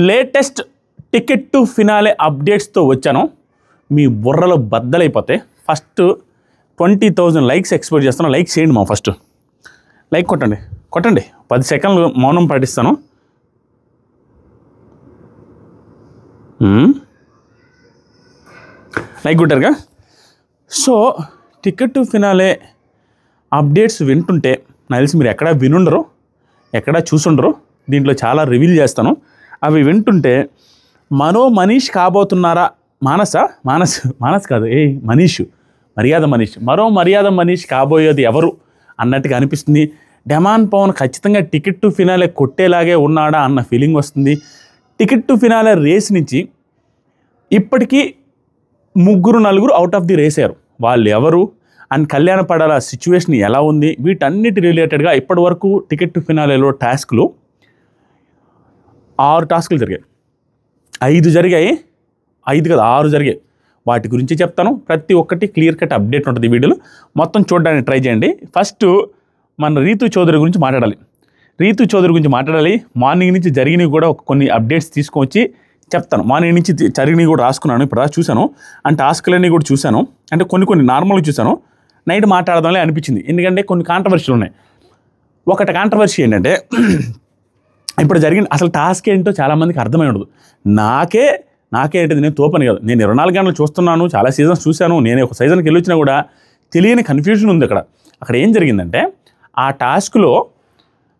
Latest ticket to finale అప్డేట్స్తో వచ్చాను. మీ బుర్రలో బద్దలైపోతే ఫస్ట్ 20,000 లైక్స్ ఎక్స్పెక్ట్ చేస్తాను. లైక్ చేయండి మా ఫస్ట్ లైక్ కొట్టండి 10 సెకండ్లు మౌనం పాటిస్తాను. లైక్ కొట్టారుగా. So ticket to finale updates వింటుంటే నాకు తెలిసి మీరు ఎక్కడా వినుండరు, ఎక్కడా చూసుండరు. దీంట్లో చాలా రివీల్ చేస్తాను. అవి వింటుంటే మనీష్ కాబోతున్నారా? మానస్ కాదు, మర్యాద మనీష్ కాబోయేది ఎవరు అన్నట్టుగా అనిపిస్తుంది. డెమాన్ పవన్ ఖచ్చితంగా టికెట్ టు ఫినాలే కొట్టేలాగే ఉన్నాడా అన్న ఫీలింగ్ వస్తుంది. టికెట్ టు ఫినాలే రేస్ నుంచి ఇప్పటికీ 3-4 అవుట్ ఆఫ్ ది రేస్ అయ్యారు. వాళ్ళు ఎవరు అండ్ కళ్యాణ పడాల సిచ్యువేషన్ ఎలా ఉంది, వీటన్నిటి రిలేటెడ్గా ఇప్పటి వరకు టికెట్ టు ఫినాలేలో టాస్క్లు 6 టాస్కులు జరిగాయి. 5 జరిగాయి, 6 జరిగాయి. వాటి గురించి చెప్తాను. ప్రతి ఒక్కటి క్లియర్ కట్ అప్డేట్ ఉంటుంది ఈ వీడియోలో. మొత్తం చూడడానికి ట్రై చేయండి. ఫస్ట్ మన రీతు చౌదరి గురించి మాట్లాడాలి. మార్నింగ్ నుంచి జరిగినవి కూడా కొన్ని అప్డేట్స్ తీసుకొచ్చి చెప్తాను. మార్నింగ్ నుంచి జరిగినవి కూడా రాసుకున్నాను, ఇప్పుడు చూశాను. అండ్ టాస్క్లన్నీ కూడా చూశాను. అంటే కొన్ని నార్మల్గా చూశాను. నైట్ మాట్లాడదాంలే అనిపించింది, ఎందుకంటే కొన్ని కాంట్రవర్సీలు ఉన్నాయి. ఒకటి కాంట్రవర్సీ ఏంటంటే ఇప్పుడు జరిగిన అసలు టాస్క్ ఏంటో చాలామందికి అర్థమై ఉండదు. నాకేంటిది, నేను తోపని కాదు. నేను 24 గంటలు చూస్తున్నాను, చాలా సీజన్స్ చూశాను. నేను ఒక సీజన్కి వెళ్ళొచ్చినా కూడా తెలియని కన్ఫ్యూజన్ ఉంది అక్కడ ఏం జరిగిందంటే, ఆ టాస్క్లో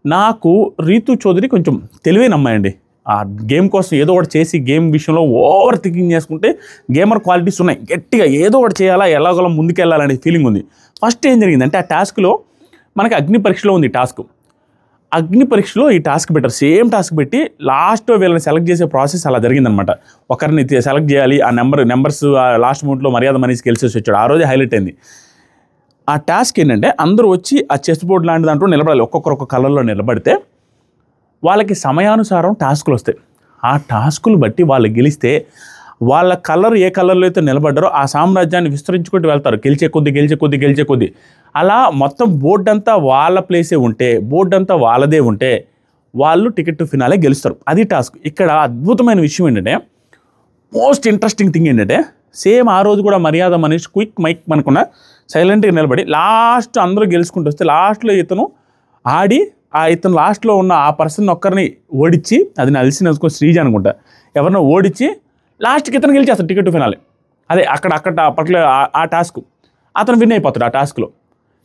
నాకు రీతు చౌదరి కొంచెం తెలివైన అమ్మాయండి. ఆ గేమ్ కోసం ఏదో ఒకటి చేసి గేమ్ విషయంలో ఓవర్ థింకింగ్ చేసుకుంటే గేమర్ క్వాలిటీస్ ఉన్నాయి. గట్టిగా ఏదో ఒకటి చేయాలా, ఎలాగోలా ముందుకెళ్ళాలనే ఫీలింగ్ ఉంది. ఫస్ట్ ఏం జరిగిందంటే, ఆ టాస్క్లో మనకి అగ్ని పరీక్షలో ఉంది టాస్క్. అగ్ని పరీక్షలో ఈ టాస్క్ పెట్టారు, సేమ్ టాస్క్ పెట్టి లాస్ట్లో వీళ్ళని సెలెక్ట్ చేసే ప్రాసెస్ అలా జరిగిందనమాట. ఒకరిని సెలెక్ట్ చేయాలి, ఆ నెంబర్స్ లాస్ట్ మూమెంట్లో మర్యాద మనీష్ గెలిచేసి వచ్చాడు. ఆ రోజే హైలైట్ అయింది. ఆ టాస్క్ ఏంటంటే, అందరూ వచ్చి ఆ చెస్ బోర్డ్ లాంటి దాంట్లో నిలబడాలి. ఒక్కొక్క కలర్లో నిలబడితే వాళ్ళకి సమయానుసారం టాస్కులు వస్తాయి. ఆ టాస్కులు బట్టి వాళ్ళు గెలిస్తే వాళ్ళ కలర్ ఏ కలర్లో అయితే నిలబడ్డారో ఆ సామ్రాజ్యాన్ని విస్తరించుకుంటూ వెళ్తారు. గెలిచే కొద్దీ అలా మొత్తం బోర్డు అంతా వాళ్ళ ప్లేసే ఉంటే, బోర్డు అంతా వాళ్ళదే ఉంటే వాళ్ళు టికెట్ టు ఫినాలే గెలుస్తారు. అది టాస్క్. ఇక్కడ అద్భుతమైన విషయం ఏంటంటే, మోస్ట్ ఇంట్రెస్టింగ్ థింగ్ ఏంటంటే, సేమ్ ఆ రోజు కూడా మర్యాద మనీష్ క్విక్ మైక్ అనుకున్న సైలెంట్గా నిలబడి లాస్ట్ అందరూ గెలుచుకుంటూ వస్తే లాస్ట్లో ఇతను ఆడి ఇతను లాస్ట్లో ఉన్న ఆ పర్సన్ ఒక్కరిని ఓడించి, అది నాకు తెలిసిన శ్రీజ అనుకుంటా, ఎవరినో ఓడించి లాస్ట్కి ఇతను గెలిచేస్తాడు టికెట్ టు ఫినాలే. అదే అక్కడ పర్టికులర్ ఆ టాస్క్ అతను విన్ అయిపోతాడు ఆ టాస్క్లో.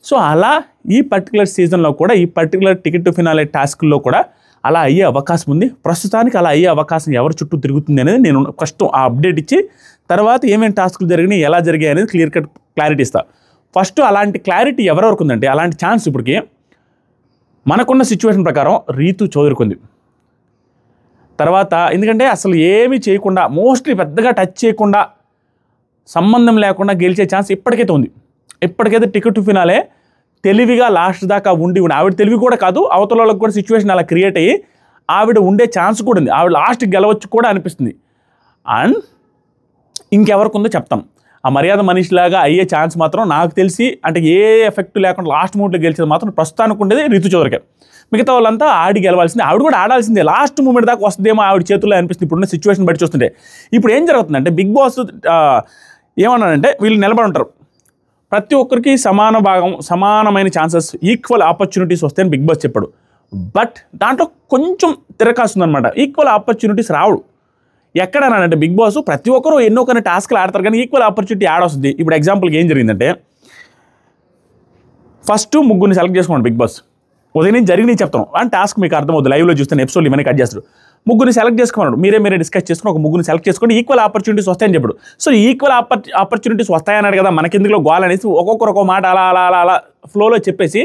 సో అలా ఈ పర్టికులర్ సీజన్లో కూడా, ఈ పర్టికులర్ టికెట్ టు ఫినాలే టాస్క్లో కూడా అలా అయ్యే అవకాశం ఉంది. ప్రస్తుతానికి అలా అయ్యే అవకాశం ఎవరి చుట్టూ తిరుగుతుంది అనేది నేను ఫస్ట్ ఆ అప్డేట్ ఇచ్చి తర్వాత ఏమేమి టాస్కులు జరిగినాయి, ఎలా జరిగాయి అనేది క్లియర్ కట్ క్లారిటీ ఇస్తా. ఫస్ట్ అలాంటి క్లారిటీ ఎవరెవరికి ఉందంటే, అలాంటి ఛాన్స్ ఇప్పటికి మనకున్న సిచ్యువేషన్ ప్రకారం రీతు చౌదరికి ఉంది. తర్వాత ఎందుకంటే అసలు ఏమీ చేయకుండా, మోస్ట్లీ పెద్దగా టచ్ చేయకుండా, సంబంధం లేకుండా గెలిచే ఛాన్స్ ఇప్పటికైతే ఉంది. ఇప్పటికైతే టికెట్ టు ఫినాలే తెలివిగా లాస్ట్ దాకా ఉండి ఆవిడ తెలివి కూడా కాదు, అవతల వాళ్ళకి కూడా సిచ్యువేషన్ అలా క్రియేట్ అయ్యి ఆవిడ ఉండే ఛాన్స్ కూడా ఉంది. ఆవిడ లాస్ట్కి గెలవచ్చు కూడా అనిపిస్తుంది. అండ్ ఇంకెవరికి ఉందో చెప్తాను. ఆ మర్యాద మనీష్ లాగా అయ్యే ఛాన్స్ మాత్రం నాకు తెలిసి, అంటే ఏ ఎఫెక్ట్ లేకుండా లాస్ట్ మూమెంట్లో గెలిచేది మాత్రం ప్రస్తుతానికి ఉండేది రీతు చౌదరికే. మిగతా వాళ్ళంతా ఆడి గెలవాల్సిందే. ఆవిడ కూడా ఆడాల్సిందే. లాస్ట్ మూమెంట్ దాకా వస్తుందేమో ఆవిడ చేతుల్లో అనిపిస్తుంది ఇప్పుడున్న సిచ్యువేషన్ బట్టి చూస్తుంటే. ఇప్పుడు ఏం జరుగుతుందంటే, బిగ్ బాస్ ఏమన్నాడంటే, వీళ్ళు నిలబడి ఉంటారు, ప్రతి ఒక్కరికి సమానమైన ఛాన్సెస్, ఈక్వల్ ఆపర్చునిటీస్ వస్తాయని బిగ్ బాస్ చెప్పాడు. బట్ దాంట్లో కొంచెం తిరకాస్తుందనమాట. ఈక్వల్ ఆపర్చునిటీస్ రావు. ఎక్కడనంటే బిగ్ బాస్ ప్రతి ఒక్కరు ఎన్నో కొన్ని టాస్క్లు ఆడతారు, కానీ ఈక్వల్ ఆపర్చునిటీ యాడ్ వస్తుంది. ఇప్పుడు ఎగ్జాంపుల్కి ఏం జరిగిందంటే, ఫస్ట్ 3 సెలెక్ట్ చేసుకోండి బిగ్ బాస్. ఉదయం నుంచి జరిగినవి చెప్తాను. అండ్ టాస్క్ మీకు అర్థమవుతుంది, లైవ్లో చూస్తాను, ఎపిసోడ్లు ఇవన్నీ కట్ చేస్తారు. 3 సెలెక్ట్ చేసుకున్నాడు, మీరే డిస్కస్ చేసుకుని ఒక 3 సెలెక్ట్ చేసుకొని ఈక్వల్ ఆపర్చునిటీస్ వస్తాయని చెప్పాడు. సో ఈక్వల్ ఆపర్చునిటీస్ వస్తాయన్నాడు కదా, మనకెందులో గోల్ అనేసి ఒక్కొక్క మాట అలా ఫ్లోలో చెప్పేసి,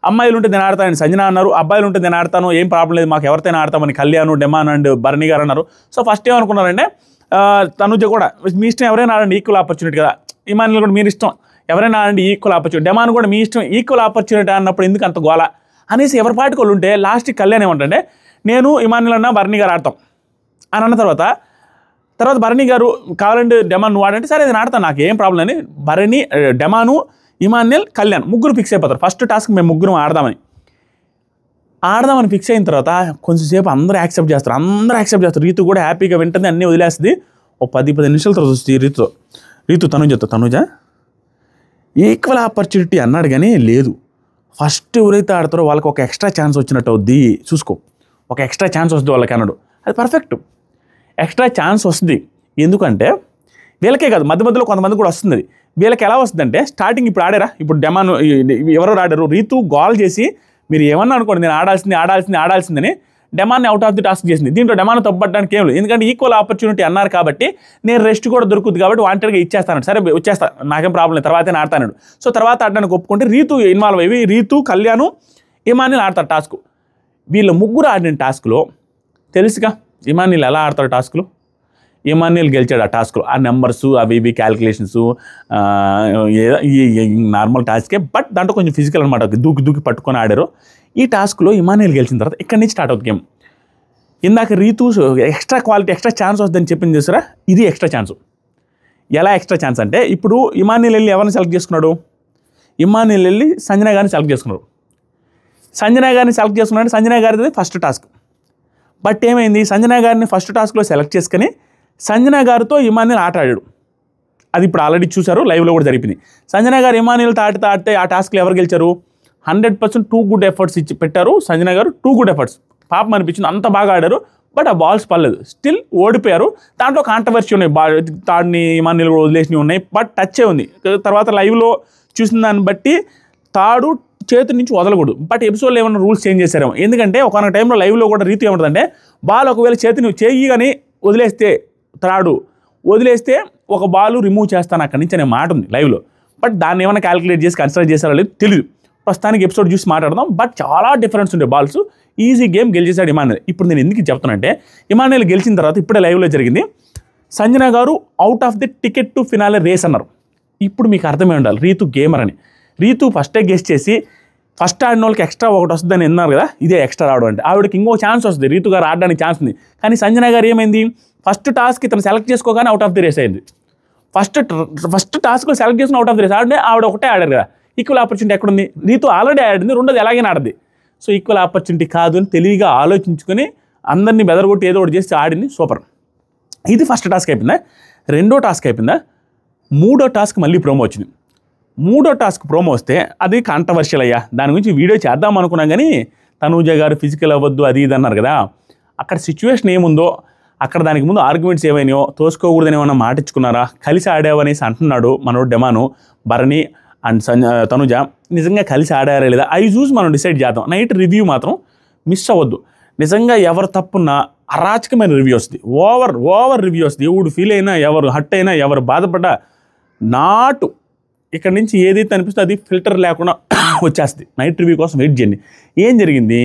అమ్మాయిలు ఉంటే నేను ఆడతానని సంజన అన్నారు, అబ్బాయిలు ఉంటే నేను ఆడతాను, ఏం ప్రాబ్లం లేదు, మాకు ఎవరితోనే ఆడతామని కళ్యాణ్, డెమాన్ అండ్ బర్నీ గారు అన్నారు. సో ఫస్ట్ ఏమనుకున్నారంటే, తనుజ కూడా మీ ఇష్టం, ఎవరైనా ఆడండి, ఈక్వల్ ఆపర్చునిటీ కదా. ఇమాన్యుల్ కూడా మీరు ఇష్టం, ఎవరైనా ఆడండి, ఈక్వల్ ఆపర్చునిటీ. డెమాన్ కూడా మీ ఇష్టం, ఈక్వల్ ఆపర్చునిటీ అన్నప్పుడు ఎందుకు అంత గోల అనేసి ఎవరి పాటికి వాళ్ళు ఉంటే, లాస్ట్కి కళ్యాణ్ ఏమంటే, నేను ఇమాన్యుల్ అన్న బర్నీ గారు ఆడతాం అని అన్న తర్వాత బర్నీ గారు కావాలంటే డెమాన్ నువ్వు ఆడంటే, సరే నేను ఆడతాను, నాకు ఏం ప్రాబ్లం అని బర్నీ, డెమాను, ఇమాన్యుల్, కళ్యాణ్ 3 ఫిక్స్ అయిపోతారు. ఫస్ట్ టాస్క్ మేము 3 ఆడదామని. ఆడదామని ఫిక్స్ అయిన తర్వాత కొంచెంసేపు అందరూ యాక్సెప్ట్ చేస్తారు. రీతు కూడా హ్యాపీగా వింటుంది, అన్నీ వదిలేస్తుంది. ఓ 10-15 నిమిషాల తర్వాత వస్తుంది రీతు తనుజ ఈక్వల్ ఆపర్చునిటీ అన్నాడు కానీ లేదు. ఫస్ట్ ఎవరైతే ఆడతారో వాళ్ళకి ఒక ఎక్స్ట్రా ఛాన్స్ వచ్చినట్టు అవుద్ది, చూసుకో, ఒక ఎక్స్ట్రా ఛాన్స్ వస్తుంది వాళ్ళకి అన్నాడు. అది పర్ఫెక్ట్, ఎక్స్ట్రా ఛాన్స్ వస్తుంది. ఎందుకంటే వీళ్ళకే కాదు, మధ్యలో కొంతమంది కూడా వస్తుంది. వీళ్ళకి ఎలా వస్తుందంటే స్టార్టింగ్ ఇప్పుడు ఆడారా, ఇప్పుడు డెమాన్ ఎవరెవరు ఆడారు, రీతు గోల్ చేసి మీరు ఏమన్నా అనుకోండి నేను ఆడాల్సిందని డెమాన్ని అవుట్ ఆఫ్ ది టాస్క్ చేసింది. దీంట్లో డెమాన్ తప్పడానికి ఏం లేదు, ఎందుకంటే ఈక్వల్ ఆపర్చునిటీ అన్నారు కాబట్టి నేను రెస్ట్ కూడా దొరుకుతుంది కాబట్టి వాంటెడ్గా ఇచ్చేస్తాను, సరే వచ్చేస్తాను, నాకేం ప్రాబ్లం లేదు, తర్వాతే ఆడతాను. సో తర్వాత ఆడడానికి ఒప్పుకుంటే రీతు ఇన్వాల్వ్ అయ్యి రీతు, కళ్యాణ్, ఇమాన్యుల్ ఆడతారు టాస్క్. వీళ్ళ ముగ్గురు ఆడిన టాస్క్లో తెలుసుగా ఇమాన్యుల్ ఎలా ఆడతాడు టాస్క్లో. ఇమాన్యుల్ గెలిచాడు ఆ టాస్క్లో. ఆ నెంబర్స్ అవి ఇవి క్యాలిక్యులేషన్స్ నార్మల్ టాస్కే, బట్ దాంట్లో కొంచెం ఫిజికల్ అనమాట, దూకి పట్టుకొని ఆడారు. ఈ టాస్క్లో ఇమాన్యుల్ గెలిచిన తర్వాత ఇక్కడి నుంచి స్టార్ట్ అవుతుంది గేమ్. ఇందాక Rithu extra quality extra chance వస్తుందని చెప్పింది చూసారా, ఇది ఎక్స్ట్రా ఛాన్స్. ఎలా ఎక్స్ట్రా ఛాన్స్ అంటే ఇప్పుడు ఇమాన్యుల్ వెళ్ళి ఎవరిని సెలెక్ట్ చేసుకున్నాడు, ఇమాన్యుల్ వెళ్ళి సంజన గారిని సెలెక్ట్ చేసుకున్నాడు. సంజన గారిది ఫస్ట్ టాస్క్. బట్ ఏమైంది, సంజన గారిని ఫస్ట్ టాస్క్లో సెలెక్ట్ చేసుకుని సంజన గారితో ఇమాన్యుల్ ఆట ఆడాడు. అది ఇప్పుడు ఆల్రెడీ చూశారు, లైవ్లో కూడా జరిపింది. సంజన గారు ఇమాన్యుల్తో ఆడితే ఆ టాస్క్లో ఎవరు గెలిచారు, 100% 2 గుడ్ ఎఫర్ట్స్ ఇచ్చి పెట్టారు. సంజన గారు 2 గుడ్ ఎఫర్ట్స్, పాపం అనిపించింది, అంత బాగా ఆడారు. బట్ ఆ బాల్స్ పడలేదు, స్టిల్ ఓడిపోయారు. దాంట్లో కాంట్రవర్సీ ఉన్నాయి, తాడుని ఇమాన్యుల్ కూడా వదిలేసినవి ఉన్నాయి, బట్ టచ్చే ఉంది. తర్వాత లైవ్లో చూసిన దాన్ని బట్టి తాడు చేతి నుంచి వదలకూడదు, బట్ ఎపిసోడ్లో ఏమైనా రూల్స్ చేంజ్ చేశారేమో. ఎందుకంటే ఒకనొక టైంలో లైవ్లో కూడా రీతి ఏమంటుందంటే బాల్ ఒకవేళ చేయి కానీ వదిలేస్తే తాడు వదిలేస్తే ఒక బాల్ రిమూవ్ చేస్తాను అక్కడి నుంచి అనే మాట ఉంది లైవ్లో. బట్ దాన్ని ఏమైనా క్యాలిక్యులేట్ చేసి కన్సిడర్ చేశారో లేదు తెలియదు. ప్రస్తుతానికి ఎపిసోడ్ చూసి మాట్లాడదాం. బట్ చాలా డిఫరెన్స్ ఉండే బాల్స్, ఈజీ గేమ్ గెలిచేశాడు ఇమాన్యుల్. ఇప్పుడు నేను ఎందుకు చెప్తానంటే ఇమాన్యుల్ గెలిచిన తర్వాత ఇప్పుడే లైవ్లో జరిగింది, Sanjana garu out of the ticket to finale race అన్నారు. ఇప్పుడు మీకు అర్థమై ఉండాలి రీతు గేమర్ అని. రీతు ఫస్టే గెస్ట్ చేసి ఫస్ట్ ఆడిన వాళ్ళకి ఎక్స్ట్రా ఒకటి వస్తుందని అన్నారు కదా, ఇదే ఎక్స్ట్రా రావడం అంటే. ఆవిడకి ఇంకో ఛాన్స్ వస్తుంది, రీతు గారు ఆడడానికి ఛాన్స్ ఉంది. కానీ సంజన గారు ఏమైంది, ఫస్ట్ టాస్క్ ఇతను సెలెక్ట్ చేసుకోగానే అవుట్ ఆఫ్ ది రేస్ అయింది. ఫస్ట్ టాస్క్లో సెలెక్ట్ చేసుకుని అవుట్ ఆఫ్ ది రేస్ ఆవిడ ఒకటే ఆడారు కదా. ఈక్వల్ ఆపర్చునిటీ ఎక్కడుంది, రీతు ఆల్రెడీ ఆడింది, రెండోది ఎలాగైనా ఆడది. సో ఈక్వల్ ఆపర్చునిటీ కాదు అని తెలివిగా ఆలోచించుకొని అందరినీ బెదరగొట్టి ఏదో ఒకటి చేసి ఆడింది, సూపర్. ఇది ఫస్ట్ టాస్క్ అయిపోయిందా. రెండో టాస్క్ అయిపోయిందా, మూడో టాస్క్ మళ్ళీ ప్రోమో వచ్చింది. మూడో టాస్క్ ప్రోమో వస్తే అది కాంట్రవర్షియల్ అయ్యా, దాని గురించి వీడియో చేద్దాం అనుకున్నాం కానీ తనూజ గారు ఫిజికల్ అవ్వద్దు అది ఇది అన్నారు కదా. అక్కడ సిచ్యువేషన్ ఏముందో, అక్కడ దానికి ముందు ఆర్గ్యుమెంట్స్ ఏమైనాయో, తోసుకోకూడదని ఏమన్నా మాటించుకున్నారా, కలిసి ఆడావనేసి అంటున్నాడు మనోడు డెమాను, భరణి అండ్ తనుజ. నిజంగా కలిసి ఆడారా లేదా అవి చూసి మనం డిసైడ్ చేద్దాం. నైట్ రివ్యూ మాత్రం మిస్ అవ్వద్దు. నిజంగా ఎవరు తప్పున్నా అరాచకమైన రివ్యూ వస్తుంది, ఓవర్ రివ్యూ వస్తుంది. ఎవడు ఫీల్ అయినా, ఎవరు హట్ అయినా, ఎవరు బాధపడ్డా నాటు ఇక్కడ నుంచి ఏదైతే అనిపిస్తుందో అది ఫిల్టర్ లేకుండా వచ్చేస్తుంది. నైట్ రివ్యూ కోసం వెయిట్ చేయండి. ఏం జరిగింది,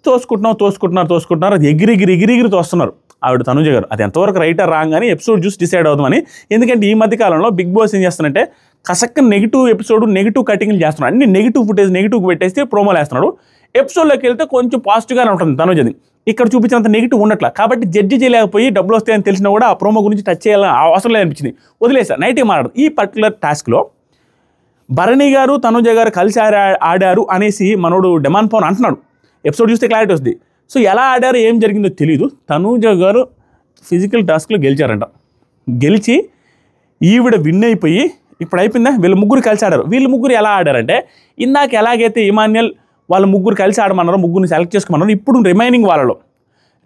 తోసుకుంటున్నారు, అది ఎగిరి తోస్తున్నారు ఆవిడ తనుజ గారు. అది ఎంతవరకు రైట్ ఆర్ రాంగ్ అని ఎపిసోడ్ చూసి డిసైడ్ అవుదామని. ఎందుకంటే ఈ మధ్య కాలంలో బిగ్ బాస్ ఏం చేస్తానంటే కసక్క నెగిటివ్ ఎపిసోడ్ నెగిటివ్ కటింగ్లు చేస్తున్నాడు, అన్ని నెగిటివ్ ఫుటేజ్ నెగిటివ్ పెట్టేస్తే ప్రోమోలు వేస్తున్నాడు. ఎపిసోడ్లోకి వెళ్తే కొంచెం పాజిటివ్గానే ఉంటుంది తనుజది, ఇక్కడ చూపించినంత నెగిటివ్ ఉండట్లా. కాబట్టి జడ్జి చేయలేకపోయి డబ్బులు వస్తాయని తెలిసినా కూడా ఆ ప్రోమో గురించి టచ్ చేయాలని అవసరం లేదనిపించింది, వదిలేసా. నైట్ మాట్లాడదు. ఈ పర్టికులర్ టాస్క్లో భరణి గారు తనుజ గారు కలిసి ఆడారు అనేసి మనోడు డెమాన్ పవన్ అంటున్నాడు. ఎపిసోడ్ చూస్తే క్లారిటీ వస్తుంది. సో ఎలా ఆడారు ఏం జరిగిందో తెలియదు. తనుజ గారు ఫిజికల్ టాస్క్లో గెలిచారంట. గెలిచి ఈవిడ విన్ అయిపోయి ఇప్పుడు అయిపోయిందా, వీళ్ళు ముగ్గురు కలిసి ఆడారు. వీళ్ళు ముగ్గురు ఎలా ఆడారంటే ఇందాక ఎలాగైతే ఇమాన్యుల్ వాళ్ళు ముగ్గురు కలిసి ఆడమన్నారో, ముగ్గురిని సెలెక్ట్ చేసుకోమన్నారు, ఇప్పుడు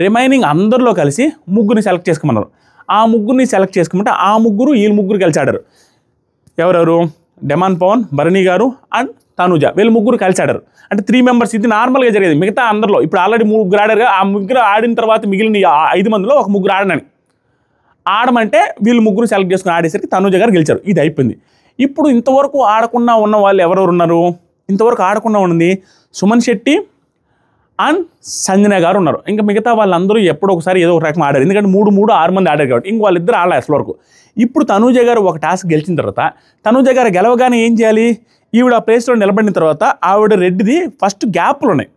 రిమైనింగ్ అందరిలో కలిసి ముగ్గురిని సెలెక్ట్ చేసుకోమన్నారు. ఆ ముగ్గురిని సెలెక్ట్ చేసుకోమంటే ఆ ముగ్గురు వీళ్ళు ముగ్గురు కలిసి ఆడారు. ఎవరెవరు, డెమాన్ పవన్, భరణి గారు అండ్ తనుజ, వీళ్ళు ముగ్గురు కలిసి ఆడారు. అంటే 3 మెంబర్స్. ఇది నార్మల్గా జరిగేది. మిగతా అందరిలో ఇప్పుడు ఆల్రెడీ 3 ఆడారుగా, ఆ ముగ్గురు ఆడిన తర్వాత మిగిలిన 5 మందిలో ఒక ముగ్గురు ఆడమంటే వీళ్ళు ముగ్గురు సెలెక్ట్ చేసుకుని ఆడేసరికి తనుజ గారు గెలిచారు. ఇది అయిపోయింది. ఇప్పుడు ఇంతవరకు ఆడకుండా ఉన్న వాళ్ళు ఎవరెవరు ఉన్నారు, ఇంతవరకు ఆడకుండా ఉన్నది సుమన్ శెట్టి అండ్ సంజన గారు ఉన్నారు. ఇంకా మిగతా వాళ్ళందరూ ఎప్పుడో ఒకసారి ఏదో ఒక రకం ఆడారు, ఎందుకంటే 6 మంది ఆడారు కాబట్టి. ఇంక వాళ్ళిద్దరు ఆడలేదు అసలు వరకు. ఇప్పుడు తనుజ గారు ఒక టాస్క్ గెలిచిన తర్వాత తనుజ గారు గెలవగానే ఏం చేయాలి, ఈవిడ ఆ ప్లేస్లో నిలబడిన తర్వాత ఆవిడ రెడ్డిది ఫస్ట్ గ్యాప్లు ఉన్నాయి.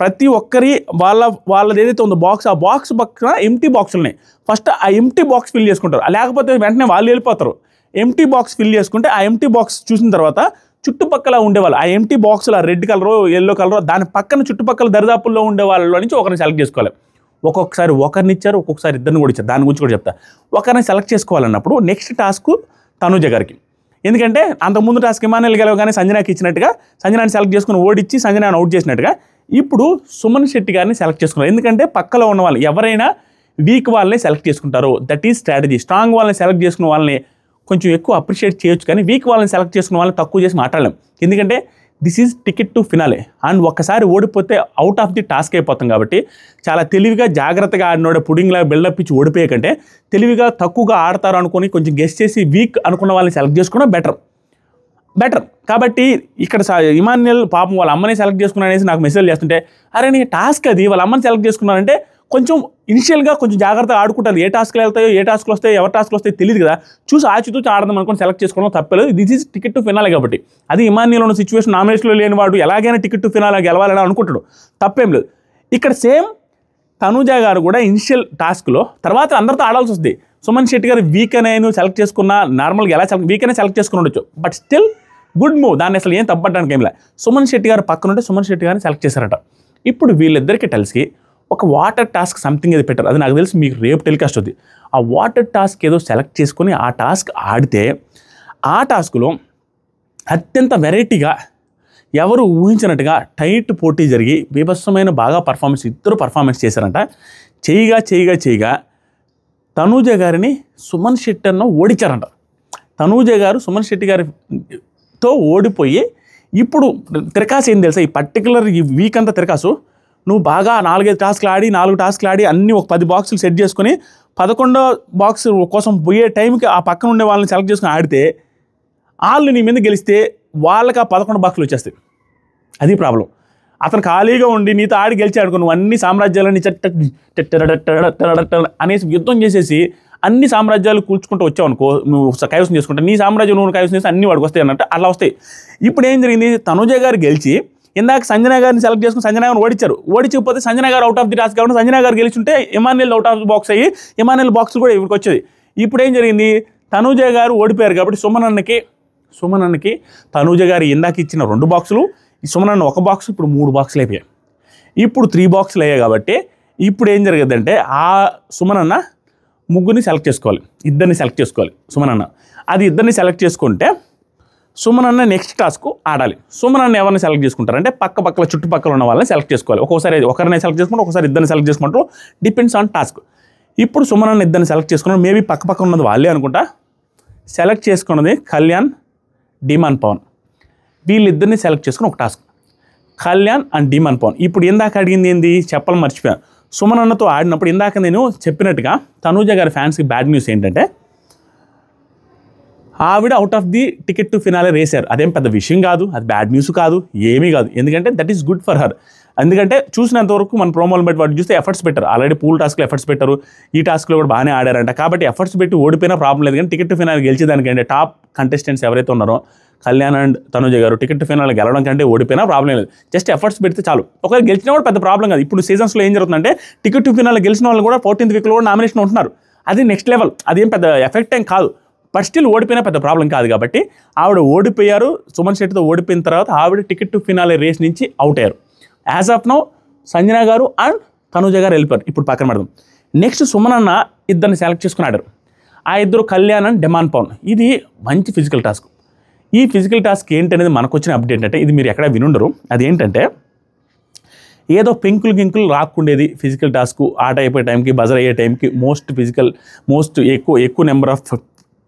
ప్రతి ఒక్కరి వాళ్ళది ఏదైతే ఉందో బాక్స్, ఆ బాక్స్ పక్కన ఎంటీ బాక్సులు ఉన్నాయి. ఫస్ట్ ఆ ఎంటీ బాక్స్ ఫిల్ చేసుకుంటారు, లేకపోతే వెంటనే వాళ్ళు వెళ్ళిపోతారు. ఎంటీ బాక్స్ ఫిల్ చేసుకుంటే ఆ ఎంటీ బాక్స్ చూసిన తర్వాత చుట్టుపక్కల ఉండేవాళ్ళు ఆ ఎంటీ బాక్సులు, ఆ రెడ్ కలర్ ఎల్లో కలర్ దాని పక్కన చుట్టుపక్కల దరిదాపుల్లో ఉండే వాళ్ళలో నుంచి ఒకరిని సెలెక్ట్ చేసుకోవాలి. ఒక్కొక్కసారి ఒకరిని ఇచ్చారు, ఒక్కొక్కసారి ఇద్దరిని కూడా ఇచ్చారు. దాని గురించి కూడా చెప్తా. ఒకరిని సెలెక్ట్ చేసుకోవాలన్నప్పుడు నెక్స్ట్ టాస్క్ తనూజ గారికి. ఎందుకంటే అంతకుముందు టాస్క్ ఇమానుయల్ గెలవగానే సంజనాకి ఇచ్చినట్టుగా సంజనాని సెలెక్ట్ చేసుకుని ఓడిచ్చి సంజనాని అవుట్ చేసినట్టుగా ఇప్పుడు సుమన్ శెట్టి గారిని సెలెక్ట్ చేసుకున్నారు. ఎందుకంటే పక్కలో ఉన్న వాళ్ళు ఎవరైనా వీక్ వాళ్ళని సెలెక్ట్ చేసుకుంటారు. That is strategy. స్ట్రాంగ్ వాళ్ళని సెలెక్ట్ చేసుకున్న వాళ్ళని కొంచెం ఎక్కువ అప్రిషియేట్ చేయొచ్చు, కానీ వీక్ వాళ్ళని సెలెక్ట్ చేసుకున్న వాళ్ళని తక్కువ చేసి మాట్లాడలేం. ఎందుకంటే this is ticket to finale and ఒక్కసారి ఓడిపోతే అవుట్ ఆఫ్ ది టాస్క్ అయిపోతాం. కాబట్టి చాలా తెలివిగా జాగ్రత్తగా ఆడినోడే పుడింగ్లా బిల్డప్ ఇచ్చి ఓడిపోయే కంటే తెలివిగా తక్కువగా ఆడతారు అనుకుని కొంచెం గెస్ చేసి వీక్ అనుకున్న వాళ్ళని సెలెక్ట్ చేసుకోవడం బెటర్. కాబట్టి ఇక్కడ ఇమాన్యుయల్ పాపం వాళ్ళ అమ్మని సెలెక్ట్ చేసుకున్నా అనేసి నాకు మెసేజ్ చేస్తుంటే, అరే నీ టాస్క్ అది వాళ్ళ అమ్మని సెలెక్ట్ చేసుకున్నానంటే కొంచెం ఇనిషియల్గా కొంచెం జాగ్రత్తగా ఆడుకుంటారు. ఏ టాస్క్లు వెళ్తాయో ఏ టాస్క్లు వస్తాయో ఎవరి టాస్క్లు వస్తాయో తెలియదు కదా, చూసి ఆచితూచి ఆడదాం అనుకుని సెలెక్ట్ చేసుకోవడం తప్పలేదు. This is ticket to finale. కాబట్టి అది ఇమాన్యుయల్ ఉన్న సిచ్యువేషన్, నామినేషన్లో లేని వాడు ఎలాగైనా టికెట్ టు ఫినాలే గెలవాలని అనుకుంటాడు, తప్పేం లేదు. ఇక్కడ సేమ్ తనూజ గారు కూడా ఇనిషియల్ టాస్క్లో తర్వాత అందరితో ఆడాల్సి వస్తుంది. సుమన్ శెట్టి గారు వీక్ అనే సెలెక్ట్ చేసుకున్న నార్మల్గా ఎలా వీక్ అనే సెలెక్ట్ చేసుకుని ఉండొచ్చు, బట్ స్టిల్ గుడ్ మూవ్. దాన్ని అసలు ఏం తప్పడానికి ఏం లేదు. సుమన్ శెట్టి గారు పక్కన ఉంటే సుమన్ శెట్టి గారిని సెలెక్ట్ చేశారట. ఇప్పుడు వీళ్ళిద్దరికి కలిసి ఒక వాటర్ టాస్క్ సంథింగ్ ఏదో పెట్టారు. అది నాకు తెలిసి మీకు రేపు టెలికాస్ట్ అవుతుంది. ఆ వాటర్ టాస్క్ ఏదో సెలెక్ట్ చేసుకొని ఆ టాస్క్ ఆడితే ఆ టాస్క్లో అత్యంత వెరైటీగా ఎవరు ఊహించినట్టుగా టైట్ పోటీ జరిగి బీభత్సమైన బాగా ఇద్దరు పర్ఫార్మెన్స్ చేశారంట. చేయగా తనూజ గారిని సుమన్ శెట్టి అన్న ఓడించారంట. తనూజ గారు సుమన్ శెట్టి గారితో ఓడిపోయి ఇప్పుడు తిరకాసు ఏం తెలుసా, ఈ పర్టికులర్ ఈ వీక్ అంతా తిరకాసు నువ్వు బాగా 4 టాస్క్లు ఆడి అన్నీ ఒక 10 బాక్సులు సెట్ చేసుకొని 11వ బాక్స్ కోసం పోయే టైంకి ఆ పక్కన ఉండే వాళ్ళని సెలెక్ట్ చేసుకుని ఆడితే వాళ్ళు నీ మీద గెలిస్తే వాళ్ళకి ఆ 11 బాక్సులు వచ్చేస్తాయి. అది ప్రాబ్లం. అతను ఖాళీగా ఉండి నీతో ఆడి గెలిచాడు, నువ్వు అన్ని సామ్రాజ్యాలని అనేసి యుద్ధం చేసేసి అన్ని సామ్రాజ్యాలు కూల్చుకుంటూ వచ్చావు అనుకో, నువ్వు కైవసం చేసుకుంటా నీ సామ్రాజ్యం నువ్వు కైవసం చేసి అన్ని వాడికి వస్తాయి అన్నట్టు అలా వస్తాయి. ఇప్పుడు ఏం జరిగింది, తనూజ గారు గెలిచి ఇందాక సంజన గారిని సెలెక్ట్ చేసుకుని సంజన గారిని ఓడించకపోతే Sanjana garu out of the task కాబట్టి సంజన గారు గెలిచుంటే Emmanuel out of the box అయ్యి ఇమాన్యుయల్ బాక్స్ కూడా ఇక్కడికి వచ్చేది. ఇప్పుడు ఏం జరిగింది, తనూజ గారు ఓడిపోయారు కాబట్టి సుమన్ అన్నకి తనూజ గారు ఇందాక ఇచ్చిన 2 బాక్సులు, ఈ సుమన్ అన్న 1 బాక్స్, ఇప్పుడు 3 బాక్సులు అయిపోయాయి. ఇప్పుడు 3 బాక్సులు అయ్యాయి కాబట్టి ఇప్పుడు ఏం జరిగేదంటే ఆ సుమన్ అన్న ముగ్గురిని సెలెక్ట్ చేసుకోవాలి, ఇద్దరిని సెలెక్ట్ చేసుకోవాలి సుమన్ అన్న. అది ఇద్దరిని సెలెక్ట్ చేసుకుంటే సుమన్ అన్న నెక్స్ట్ టాస్క్ ఆడాలి. సుమన్ అన్న ఎవరిని సెలెక్ట్ చేసుకుంటారంటే పక్కల చుట్టుపక్కల ఉన్న వాళ్ళని సెలెక్ట్ చేసుకోవాలి. ఒక్కోసారి ఒకరిని సెలెక్ట్ చేసుకుంటారు, ఒకసారి ఇద్దరిని సెలెక్ట్ చేసుకుంటారు, డిపెండ్స్ ఆన్ టాస్క్. ఇప్పుడు సుమన్ అన్న ఇద్దరిని సెలెక్ట్ చేసుకున్నారు, మేబీ పక్క ఉన్నది వాళ్ళే అనుకుంటా. సెలెక్ట్ చేసుకున్నది కళ్యాణ్, డిమాన్ పవన్. వీళ్ళిద్దరిని సెలెక్ట్ చేసుకుని ఒక టాస్క్, కళ్యాణ్ అండ్ డిమాన్ పవన్. ఇప్పుడు ఇందాక అడిగింది ఏంది చెప్పాలని మర్చిపోయాను. సుమన్ అన్నతో ఆడినప్పుడు ఇందాక నేను చెప్పినట్టుగా తనూజ గారి ఫ్యాన్స్కి బ్యాడ్ న్యూస్ ఏంటంటే ఆవిడ out of the ticket to finale రేసారు. అదేం పెద్ద విషయం కాదు, అది బ్యాడ్ న్యూస్ కాదు, ఏమీ కాదు. ఎందుకంటే that is good for her. ఎందుకంటే చూసినంతవరకు మన ప్రోమోలు బట్టి వాటి చూస్తే ఎఫర్ట్స్ పెట్టారు. ఆల్రెడీ పూల్ టాస్క్లో ఎఫర్ట్స్ పెట్టారు, ఈ టాస్క్లో కూడా బాగానే ఆడారంట. కాబట్టి ఎఫర్ట్స్ పెట్టి ఓడిపోయినా ప్రాబ్లం లేదు. కానీ టికెట్ టు ఫినాలే గెలిచేదానికంటే టాప్ కంటెస్టెంట్స్ ఎవరైతే ఉన్నారో కళ్యాణ్ అండ్ తనూజ గారు టికెట్ టు ఫినాలే గెలవడం కంటే ఓడిపోయినా ప్రాబ్లం లేదు. జస్ట్ ఎఫర్ట్స్ పెడితే చాలు. ఒకవేళ గెలిచినా కూడా పెద్ద ప్రాబ్లం కాదు. ఇప్పుడు సీజన్స్లో ఏం జరుగుతుందంటే టికెట్ టు ఫినాలే గెలిచిన వాళ్ళు కూడా 14th వీక్లో కూడా నామినేషన్ ఉంటున్నారు. అది నెక్స్ట్ లెవెల్, అదేం పెద్ద ఎఫెక్ట్ ఏం కాదు. బట్ స్టిల్ ఓడిపోయినా పెద్ద ప్రాబ్లం కాదు. కాబట్టి ఆవిడ ఓడిపోయారు, సుమన్ శెట్టితో ఓడిపోయిన తర్వాత ఆవిడ టికెట్ టు ఫినాలే రేస్ నుంచి అవుట్ అయ్యారు. యాజ్ ఆఫ్ నౌ సంజన గారు అండ్ తనూజ గారు వెళ్ళిపోయారు. ఇప్పుడు పక్కన పెడదాం. నెక్స్ట్ సుమన్ అన్న ఇద్దరిని సెలెక్ట్ చేసుకుని ఆడారు. ఆ ఇద్దరు కళ్యాణ్ అండ్ డిమాన్ పవన్. ఇది మంచి ఫిజికల్ టాస్క్. ఈ ఫిజికల్ టాస్క్ ఏంటనేది మనకు వచ్చిన అప్డేట్ అంటే, ఇది మీరు ఎక్కడ వినుండరు. అదేంటంటే ఏదో గింకులు రాకుండేది ఫిజికల్ టాస్క్. ఆట అయిపోయే టైంకి బజర్ అయ్యే టైంకి మోస్ట్ ఎక్కువ నెంబర్ ఆఫ్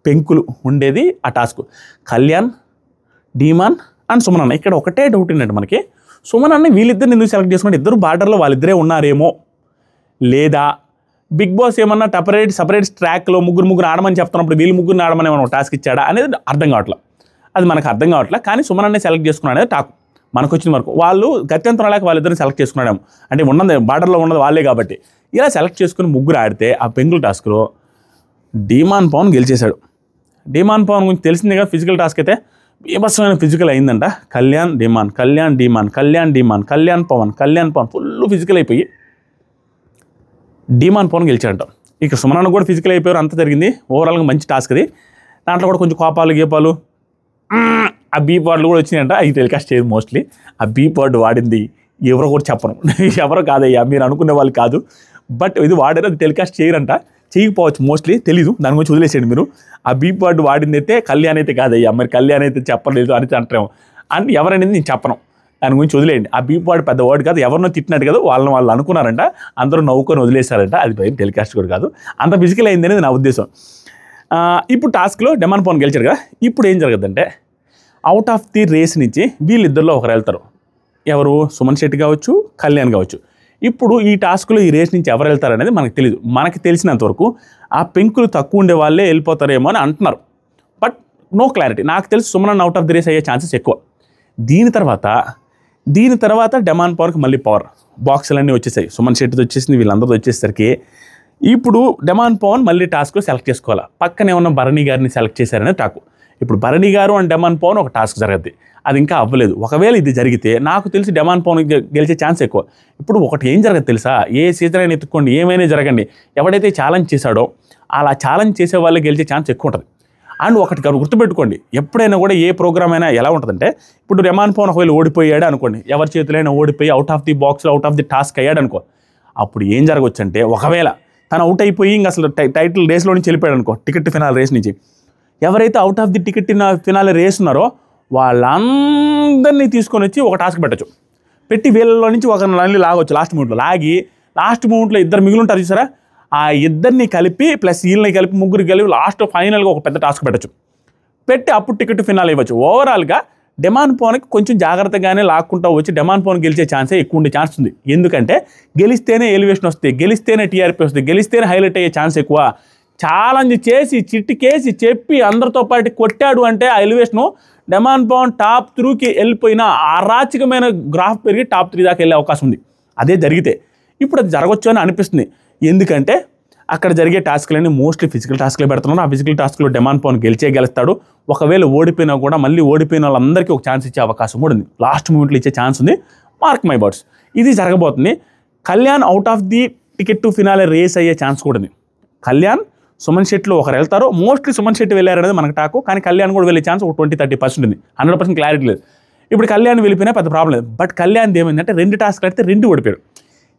పెంకులు ఉండేది ఆ టాస్క్. కళ్యాణ్, డిమాన్ అండ్ సుమన్ అన్న. ఇక్కడ ఒకటే డౌట్ ఏంటంటే మనకి, సుమన్ అన్న వీళ్ళిద్దరిని ఎందుకు సెలెక్ట్ చేసుకుంటే ఇద్దరు బార్డర్లో వాళ్ళిద్దరే ఉన్నారేమో, లేదా బిగ్ బాస్ ఏమన్నా సపరేట్ ట్రాక్లో ముగ్గురు ఆడమని చెప్తున్నప్పుడు వీళ్ళు ముగ్గురిని ఆడమని ఏమన్నా టాస్క్ ఇచ్చాడా అనేది అర్థం కావట్లేదు. అది మనకు అర్థం కావట్లేదు. కానీ సుమన్ అన్నే సెలెక్ట్ చేసుకున్నాడు అనేది టాక్ మనకు వచ్చిన వరకు. వాళ్ళు గత్యంతరం లేక వాళ్ళిద్దరిని సెలెక్ట్ చేసుకున్నాడేమో, అంటే బార్డర్లో ఉన్నది వాళ్ళే కాబట్టి. ఇలా సెలెక్ట్ చేసుకుని ముగ్గురు ఆడితే ఆ పెంకుల టాస్క్లో డిమాన్ పవన్ గెలిచేశాడు. డిమాన్ పవన్ గురించి తెలిసిందిగా ఫిజికల్ టాస్క్ అయితే బీభత్సమైన ఫిజికల్ అయిందంట. కళ్యాణ్ పవన్ ఫుల్ ఫిజికల్ అయిపోయి డిమాన్ పవన్ గెలిచాడంట. ఇక సుమన్ అన్న కూడా ఫిజికల్ అయిపోయారు, అంతా జరిగింది. ఓవరాల్గా మంచి టాస్క్ అది. దాంట్లో కూడా కొంచెం కోపాలు గీపాలు ఆ బీప్ వర్డ్లు కూడా వచ్చినాయంట, అవి టెలికాస్ట్ చేయదు మోస్ట్లీ. ఆ బీప్ వర్డ్ వాడింది ఎవరో కూడా చెప్పను, ఎవరో కాదయ్యా, మీరు అనుకునే వాళ్ళు కాదు, బట్ ఇది వాడారు, అది టెలికాస్ట్ చేయరంట, చేయకపోవచ్చు మోస్ట్లీ, తెలీదు, దాని గురించి వదిలేసేయండి మీరు. ఆ బీప్ వర్డ్ వాడింది అయితే కళ్యాణ్ అయితే కాదయ్యా, మరి కళ్యాణ్ అయితే చెప్పలేదు అని అంటాము అని ఎవరనేది నేను చెప్పను, దాని గురించి వదిలేయండి. ఆ బీప్ వర్డ్ పెద్ద వర్డ్ కాదు, ఎవరినో తిట్టినట్టు కదా, వాళ్ళు అనుకున్నారంట, అందరూ నవ్వుకొని వదిలేశారంట, అది భయం టెలికాస్ట్ కూడా కాదు, అంత ఫిజికల్ అయింది అనేది నా ఉద్దేశం. ఇప్పుడు టాస్క్లో డెమాన్ పవన్ గెలిచారు కదా, ఇప్పుడు ఏం జరుగుతుందంటే అవుట్ ఆఫ్ ది రేస్ నుంచి వీళ్ళిద్దరిలో ఒకరు వెళ్తారు, ఎవరు, సుమన్ శెట్టి కావచ్చు, కళ్యాణ్ కావచ్చు. ఇప్పుడు ఈ టాస్క్లో ఈ రేస్ నుంచి ఎవరు వెళ్తారు అనేది మనకు తెలియదు. మనకి తెలిసినంతవరకు ఆ పెంకులు తక్కువ ఉండే వాళ్ళే వెళ్ళిపోతారేమో అని అంటున్నారు, బట్ నో క్లారిటీ. నాకు తెలిసి Suman out of the race అయ్యే ఛాన్సెస్ ఎక్కువ. దీని తర్వాత డెమాన్ పవర్కి మళ్ళీ పవర్ బాక్సులన్నీ వచ్చేసాయి, సుమన్ శెట్టితో వచ్చేసింది, వీళ్ళందరితో వచ్చేసరికి ఇప్పుడు డెమాన్ పవన్ మళ్ళీ టాస్క్లో సెలెక్ట్ చేసుకోవాలి. పక్కనే ఉన్న భరణి గారిని సెలెక్ట్ చేశారనేది టాకు. ఇప్పుడు భరణి గారు అండ్ డెమాన్ పవన్ ఒక టాస్క్ జరగద్ది, అది ఇంకా అవ్వలేదు. ఒకవేళ ఇది జరిగితే నాకు తెలిసి డెమాన్ పవన్ గెలిచే ఛాన్స్ ఎక్కువ. ఇప్పుడు ఒకటి ఏం జరగదు తెలుసా, ఏ సీజన్ అయినా ఎత్తుక్కోండి, ఏమైనా జరగండి, ఎవడైతే ఛాలెంజ్ చేశాడో అలా ఛాలెంజ్ చేసే వాళ్ళకి గెలిచే ఛాన్స్ ఎక్కువ ఉంటుంది. అండ్ ఒకటి గుర్తుపెట్టుకోండి, ఎప్పుడైనా కూడా ఏ ప్రోగ్రామ్ అయినా ఎలా ఉంటుందంటే, ఇప్పుడు డెమాన్ పవన్ ఒకవేళ ఓడిపోయాడు అనుకోండి, ఎవరి చేతులైనా ఓడిపోయి అవుట్ ఆఫ్ ది బాక్స్లో అవుట్ ఆఫ్ ది టాస్క్ అయ్యాడు అనుకో, అప్పుడు ఏం జరగవచ్చు అంటే, ఒకవేళ తను అవుట్ అయిపోయి ఇంకా అసలు టైటిల్ రేస్లో నుంచి వెళ్ళిపోయాడు అనుకో, టికెట్ ఫినాల్ రేస్ నుంచి, ఎవరైతే out of the ticket finale race ఉన్నారో వాళ్ళందరినీ తీసుకొని వచ్చి ఒక టాస్క్ పెట్టచ్చు, పెట్టి వీళ్ళలో నుంచి ఒక నల్లి లాగొచ్చు, లాస్ట్ మూమెంట్లో ఇద్దరు మిగిలి ఉంటారు చూసారా, ఆ ఇద్దరిని కలిపి ప్లస్ వీళ్ళని కలిపి ముగ్గురు కలిపి లాస్ట్ ఫైనల్గా ఒక పెద్ద టాస్క్ పెట్టచ్చు, పెట్టి అప్పుడు టికెట్ ఫినాల్ ఇవ్వచ్చు. ఓవరాల్గా డెమాన్ పవన్కి కొంచెం జాగ్రత్తగానే లాక్కుంటూ వచ్చి డెమాన్ పవన్ గెలిచే ఛాన్సే ఎక్కువ ఉండే ఛాన్స్ ఉంది. ఎందుకంటే గెలిస్తేనే ఎలివేషన్ వస్తుంది, గెలిస్తేనే టీఆర్పీ వస్తుంది, గెలిస్తేనే హైలైట్ అయ్యే ఛాన్స్ ఎక్కువ. ఛాలెంజ్ చేసి చిట్టికేసి చెప్పి అందరితో పాటు కొట్టాడు అంటే ఆ ఎలివేషను డెమాన్ పవన్ టాప్ 3కి వెళ్ళిపోయిన అరాచకమైన గ్రాఫ్ పెరిగి టాప్ 3 దాకా వెళ్ళే అవకాశం ఉంది. అదే జరిగితే ఇప్పుడు అది జరగచ్చు అని అనిపిస్తుంది. ఎందుకంటే అక్కడ జరిగే టాస్క్లన్నీ మోస్ట్లీ ఫిజికల్ టాస్క్లే పెడుతున్నారు. ఆ ఫిజికల్ టాస్క్లో డెమాన్ పవన్ గెలుస్తాడు. ఒకవేళ ఓడిపోయినా కూడా మళ్ళీ ఓడిపోయిన వాళ్ళందరికీ ఒక ఛాన్స్ ఇచ్చే అవకాశం కూడా ఉంది, లాస్ట్ మూమెంట్లో ఇచ్చే ఛాన్స్ ఉంది. మార్క్ మై వర్డ్స్, ఇది జరగబోతుంది. Kalyan out of the ticket to finale race అయ్యే ఛాన్స్ కూడా ఉంది. కళ్యాణ్ సుమన్ శెట్టిలో ఒకరు వెళ్తారు, మోస్ట్లీ సుమన్ శెట్టి వెళ్ళారనేది మనకు టాకు, కానీ కళ్యాణ్ కూడా వెళ్ళే ఛాన్స్ ఒక 20-30% ఉంది, 100% క్లారిటీ లేదు. ఇప్పుడు కళ్యాణ్ వెళ్ళిపోయినా పెద్ద ప్రాబ్లం లేదు. బట్ కళ్యాణ్ ఏమైందంటే 2 టాస్క్లు ఆడితే 2 ఓడిపోయాడు.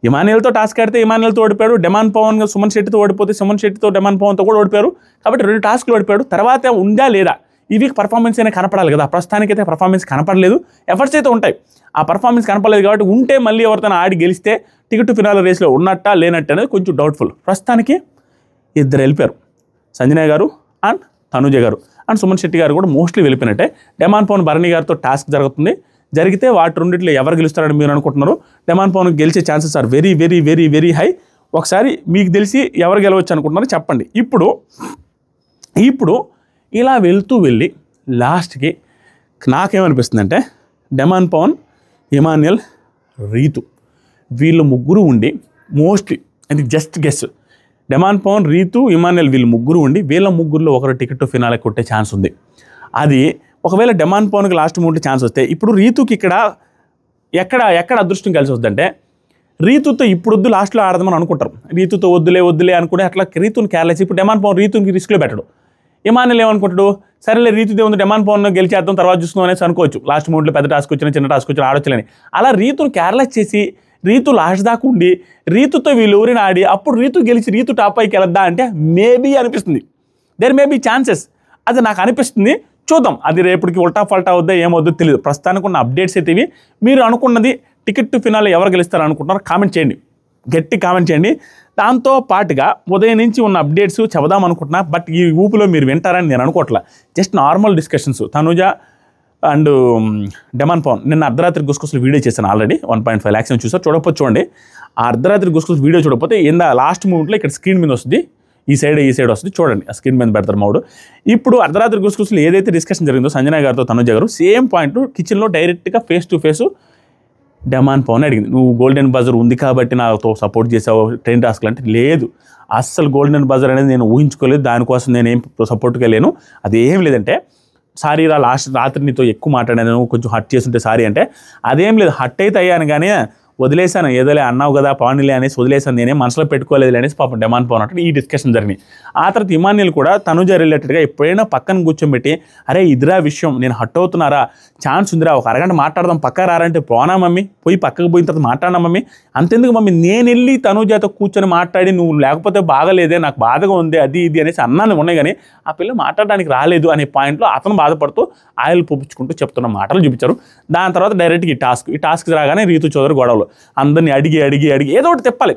ఇమాన్యుయల్తో టాస్క్ ఆడితే ఇమాన్యుయల్తో ఓడిపోయాడు, డెమాన్ పవన్ సుమన్ శెట్టితో ఓడిపోతే సుమన్ శెట్టితో డెమాన్ పవన్తో కూడా ఓడిపోయారు. కాబట్టి 2 టాస్క్లు ఓడిపోయాడు. తర్వాత ఉందా లేదా, ఈ వీక్ పర్ఫార్మెన్స్ అయినా కనపడాలి కదా, ప్రస్తుతానికైతే పర్ఫార్మెన్స్ కనపడలేదు, ఎఫర్ట్స్ అయితే ఉంటాయి, ఆ పర్ఫార్మెన్స్ కనపడలేదు. కాబట్టి ఉంటే మళ్ళీ ఎవరితో ఆడి గెలిస్తే టికెట్ ఫినాల్ రేస్లో ఉన్నట్టా లేనట్టు అనేది కొంచెం డౌట్ఫుల్. ప్రస్తుతానికి 2 వెళ్ళిపోయారు, సంజయ్ గారు అండ్ తనుజ గారు అండ్ సుమన్ శెట్టి గారు కూడా మోస్ట్లీ వెళ్ళిపోయినట్టే. డెమాన్ పవన్ భరణి గారితో టాస్క్ జరుగుతుంది, జరిగితే వాటి రెండిట్లో ఎవరు గెలుస్తారని మీరు అనుకుంటున్నారు? డెమాన్ పవన్ గెలిచే chances are very very very very high. ఒకసారి మీకు తెలిసి ఎవరు గెలవచ్చు అనుకుంటున్నారో చెప్పండి. ఇప్పుడు ఇలా వెళ్ళి లాస్ట్కి నాకేమనిపిస్తుందంటే డెమాన్ పవన్, ఇమాన్యుయల్, రీతు వీళ్ళు ముగ్గురు ఉండి మోస్ట్లీ అది just guess, Demon Pavan, Rithu, Emmanuel వీళ్ళు ముగ్గురు ఉండి వీళ్ళ ముగ్గురులో ఒకరు టికెట్ ఫినాలే కొట్టే ఛాన్స్ ఉంది. అది ఒకవేళ డెమాన్ పవన్కి లాస్ట్ మూమెంట్ ఛాన్స్ వస్తే, ఇప్పుడు రీతుకి ఇక్కడ ఎక్కడ అదృష్టం కలిసి వస్తుందంటే, రీతుతో ఇప్పుడు వద్దు లాస్ట్లో ఆడదామని అనుకుంటారు, రీతుతో వద్దులే అనుకుని అట్లా రీతుని కేర్లెస్. ఇప్పుడు డెమాన్ పవన్ రీతుకి రిస్క్లో పెట్టడు. ఇమాన్యుయల్ ఏమనుకుంటాడు, సరేలే రీతుదే ఉంది, డెమాన్ పవన్ గెలిచేద్దాం తర్వాత చూస్తున్నాం అనేసి అనుకోవచ్చు. లాస్ట్ మూమెంట్లో పెద్ద టాస్క్ వచ్చినా చిన్న టాస్క్ వచ్చినా ఆడొచ్చులని అలా రీతుని కేర్లెస్ చేసి రీతు లాస్ట్ దాకా ఉండి రీతుతో వీళ్ళు ఊరిని ఆడి అప్పుడు రీతు గెలిచి రీతు టాప్ పైకి వెళ్దా అంటే మేబీ అనిపిస్తుంది, దేర్ మే బీ ఛాన్సెస్, అది నాకు అనిపిస్తుంది. చూద్దాం, అది రేపటికి ఉల్టా ఫల్టా అవుద్దా ఏమవుద్దో తెలియదు. ప్రస్తుతానికి ఉన్న అప్డేట్స్ అయితే ఇవి. మీరు అనుకున్నది టికెట్ టు ఫినాల్ ఎవరు గెలుస్తారు అనుకుంటున్నారు కామెంట్ చేయండి, గట్టి కామెంట్ చేయండి. దాంతో పాటుగా ఉదయం నుంచి ఉన్న అప్డేట్స్ చెబుదాం అనుకుంటున్నా, బట్ ఈ ఊపులో మీరు వింటారని నేను అనుకోవట్లా. Just normal discussions. Tanuja and Demon Pavan నిన్న అర్ధరాత్రి గుసగుసలు వీడియో చేశాను ఆల్రెడీ, 1.5 lakhs చూసారు. చూడకపోతే చూడండి, ఆ అర్ధరాత్రి గుసగుసలు వీడియో చూడకపోతే లాస్ట్ మూమెంట్లో ఇక్కడ స్క్రీన్ మీద వస్తుంది, ఈ సైడ్ వస్తుంది, చూడండి, ఆ స్క్రీన్ మీద పెడతారు మావుడు. ఇప్పుడు అర్ధరాత్రి గుసగుసలు ఏదైతే డిస్కషన్ జరిగిందో సంజయ్ గారితో తనుజ గారు, సేమ్ పాయింట్ కిచెన్లో డైరెక్ట్గా face to face Demon Pavan అడిగింది, నువ్వు గోల్డెన్ బజర్ ఉంది కాబట్టి నాతో సపోర్ట్ చేసావు ట్రైన్ టాస్క్లు అంటే, లేదు అస్సలు గోల్డెన్ బజర్ అనేది నేను ఊహించుకోలేదు, దానికోసం నేను ఏం సపోర్ట్గా లేను, అదేం లేదంటే సారీ లాస్ట్ రాత్రి నీతో ఎక్కువ మాట్లాడాను, కొంచెం హట్ చేస్తుంటే సారీ అంటే, అదేం లేదు హట్ అయితే అయ్యాను కానీ వదిలేశాను, ఏదోలే అన్నావు కదా పవన్లే అనేసి వదిలేశాను, నేనే మనసులో పెట్టుకోలేదు అనేసి పాపం డిమాండ్ పోనట్టు ఈ డిస్కషన్ జరిగినాయి. ఆ తర్వాత ఇమాన్యుల్ కూడా తనుజ రిలేటెడ్గా ఎప్పుడైనా పక్కన కూర్చోబెట్టి, అరే ఇదిరా విషయం, నేను హట్ అవుతున్నారా, ఛాన్స్ ఉందిరా, ఒక అరగంట మాట్లాడదాం, పక్క రారంటే పోనా మమ్మీ, పోయి పక్కకు పోయిన తర్వాత మాట్లాడినా మమ్మీ, అంతెందుకు మమ్మీ నేను వెళ్ళి తనుజతో కూర్చొని మాట్లాడి నువ్వు లేకపోతే బాగలేదే, నాకు బాధగా ఉంది అది ఇది అనేసి అన్నాను ఉన్నాయి, కానీ ఆ పిల్ల మాట్లాడడానికి రాలేదు అనే పాయింట్లో అతను బాధపడుతూ ఆయిల్ పొప్పించుకుంటూ చెప్తున్న మాటలు చూపించారు. దాని తర్వాత డైరెక్ట్గా ఈ టాస్క్ రాగానే రీతు చౌదరి గొడవలు, అందరినీ అడిగి ఏదో ఒకటి తిప్పాలి,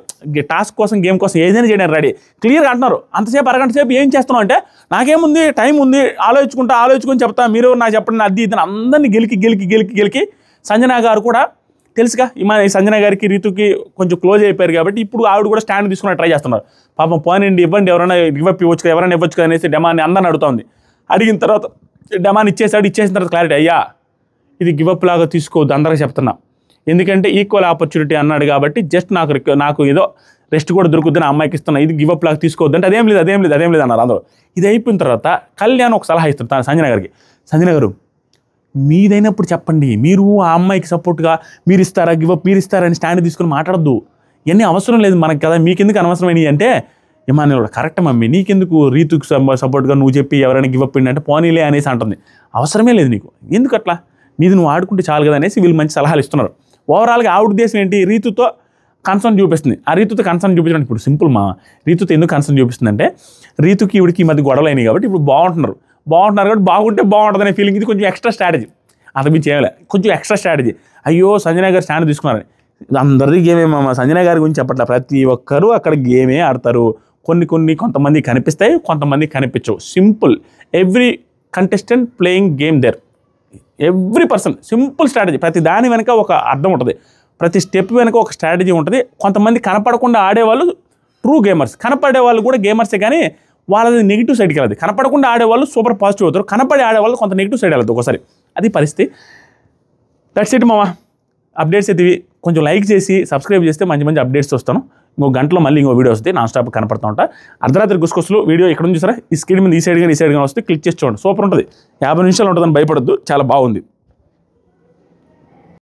టాస్క్ కోసం గేమ్ కోసం ఏదైనా చేయడానికి రెడీ, క్లియర్గా అంటున్నారు. అంతసేపు అరగంట సేపు ఏం చేస్తున్నావు అంటే, నాకేముంది టైం ఉంది, ఆలోచించుకొని చెప్తా, మీరు నాకు చెప్పండి అది ఇది, అందరినీ గెలికి సంజన గారు కూడా తెలుసుగా ఈ సంజన గారికి రీతుకి కొంచెం క్లోజ్ అయిపోయారు కాబట్టి ఇప్పుడు ఆవిడ కూడా స్టాండ్ తీసుకుని ట్రై చేస్తున్నారు. పాపం పోనండి ఇవ్వండి, ఎవరైనా గివప్ ఇవ్వచ్చు కదా, ఎవరైనా ఇవ్వచ్చు కదా అనేసి డెమాన్ని అందరిని అడుగుతుంది. అడిగిన తర్వాత డెమాన్ ఇచ్చేసిన తర్వాత క్లారిటీ, అయ్యా ఇది గివప్ లాగా తీసుకోవద్దు అందరికీ చెప్తున్నా, ఎందుకంటే ఈక్వల్ ఆపర్చునిటీ అన్నాడు కాబట్టి జస్ట్ నాకు ఏదో రెస్ట్ కూడా దొరుకుద్దని అమ్మాయికి ఇస్తున్నా, ఇది గివప్ లాగా తీసుకోవద్దు అంటే అదేం లేదు అన్నారు అందరూ. ఇది అయిపోయిన తర్వాత కళ్యాణ్ ఒక సలహా ఇస్తారు సంజన గారికి, సంజన గారు మీదైనప్పుడు చెప్పండి, మీరు ఆ అమ్మాయికి సపోర్ట్గా మీరు ఇస్తారని స్టాండ్ తీసుకుని మాట్లాడద్దు, ఇవన్నీ అవసరం లేదు మనకు కదా, మీకెందుకు అనవసరమైనవి అంటే, ఇమాన్యుల్ కూడా కరెక్ట్ మమ్మీ, నీకెందుకు రీతుకు సపోర్ట్గా నువ్వు చెప్పి ఎవరైనా గివప్ అంటే పోనీలే అనేసి అంటుంది, అవసరమే లేదు నీకు, ఎందుకు అట్లా, నీది నువ్వు ఆడుకుంటే చాలు కదా అనేసి వీళ్ళు మంచి సలహాలు ఇస్తున్నారు. ఓవరాల్గా ఆవిడ ఉద్దేశం ఏంటి, రీతుతో కన్సర్న్ చూపిస్తుంది. ఆ రీతుతో కన్సర్న్ చూపించడానికి ఇప్పుడు సింపుల్ మా రీతుతో ఎందుకు కన్సర్న్ చూపిస్తుందంటే, రీతుకి ఈవిడికి ఈ మధ్య గొడవలు అయినాయి కాబట్టి ఇప్పుడు బాగుంటున్నారు కాబట్టి బాగుంటే బాగుంటుంది అనే ఫీలింగ్, ఇది కొంచెం ఎక్స్ట్రా స్ట్రాటజీ, అంతకు మించి చేయలే, కొంచెం ఎక్స్ట్రా స్ట్రాటజీ. అయ్యో సంజన గారు స్టాండ్ తీసుకున్నారని, అందరిది గేమే మా సంజన గారి గురించి చెప్పట్లా, ప్రతి ఒక్కరూ అక్కడ గేమే ఆడతారు, కొంతమంది కనిపిస్తాయి, కొంతమంది కనిపించవు, simple. Every contestant playing game there, every person, simple strategy. ప్రతి దాని వెనక ఒక అర్థం ఉంటుంది, ప్రతి స్టెప్ వెనక ఒక స్ట్రాటజీ ఉంటుంది. కొంతమంది కనపడకుండా ఆడేవాళ్ళు ట్రూ గేమర్స్, కనపడే వాళ్ళు కూడా గేమర్సే, కానీ వాళ్ళది నెగిటివ్ సైడ్కి వెళ్ళదు. కనపడకుండా ఆడేవాళ్ళు సూపర్ పాజిటివ్ అవుతారు, కనపడే ఆడేవాళ్ళు కొంత నెగిటివ్ సైడ్ వెళ్ళదు ఒకసారి, అది పరిస్థితి. దట్స్ ఇట్ మామ, అప్డేట్స్ అయితే ఇవి. కొంచెం లైక్ చేసి సబ్స్క్రైబ్ చేస్తే మంచి అప్డేట్స్ వస్తాను. ఇంకో గంటలో మళ్ళీ ఇంకో వీడియో వస్తే నాన్ స్టాప్ కనపడుతూ ఉంటా. అర్ధరాత్రి గుసగుసలు వీడియో ఎక్కడ నుంచి చూసారా, ఈ స్క్రీన్ మీద ఈ సైడ్ కానీ వస్తే క్లిక్ చేసి చూడండి, సూపర్ ఉంటుంది. 50 నిమిషాలు ఉంటుందని భయపడద్దు, చాలా బాగుంది.